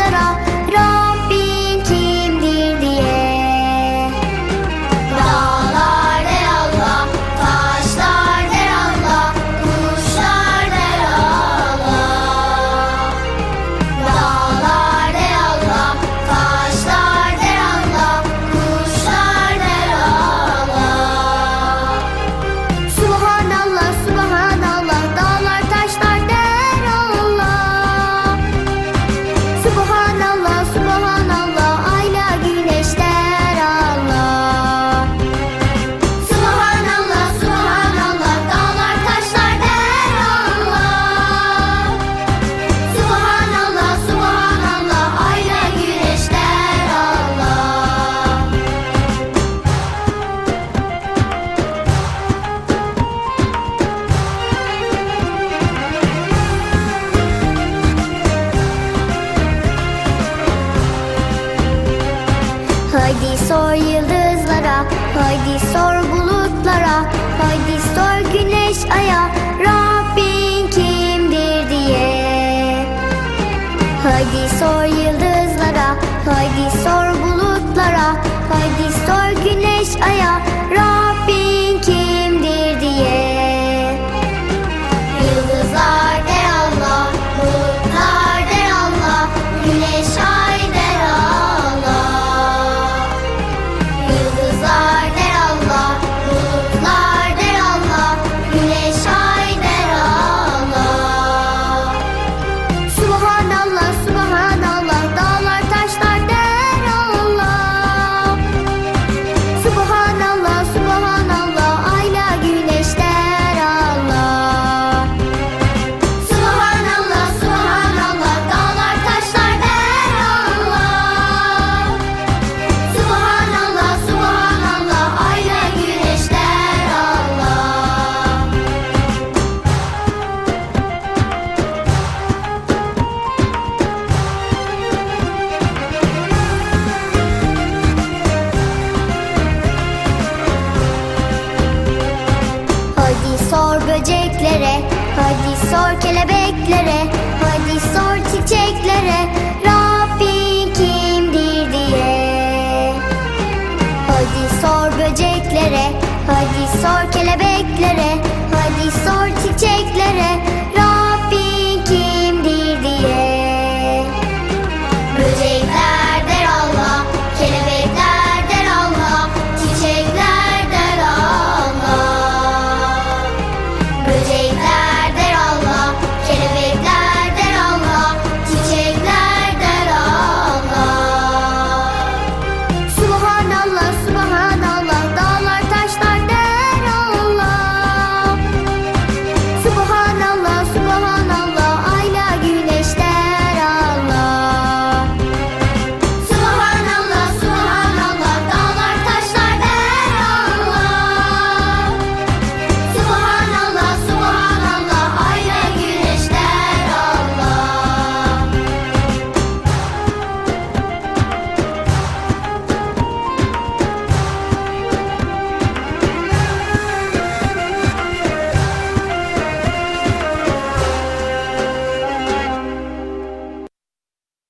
taşlara, Rabbin kimdir diye. Dağlar der Allah, taşlar der Allah, kuşlar der Allah. Dağlar der Allah, taşlar der Allah, kuşlar der Allah. Subhanallah, subhanallah, dağlar taşlar der Allah. Subhanallah, subhanallah, ayla güneş der Allah. Subhanallah, subhanallah, dağlar taşlar der Allah. Subhanallah, subhanallah, ayla güneş der Allah. Haydi sor yıldızlara, haydi sor bulutlara, haydi sor güneş aya, Rabbin kimdir diye. Haydi sor yıldızlara, haydi sor bulutlara, haydi sor güneş aya, Rabbin kimdir diye. Yıldızlar der Allah, bulutlar der Allah, güneş ay der Allah. Yıldızlar der Allah, bulutlar der Allah, güneş ay der Allah. Subhanallah, subhanallah, dağlar taşlar der Allah. Subhanallah, subhanallah, ayla güneş der Allah. Subhanallah, subhanallah, dağlar taşlar der Allah. Subhanallah, subhanallah, ayla güneş der Allah. Hadi sor böceklere, hadi sor kelebeklere, hadi sor çiçeklere,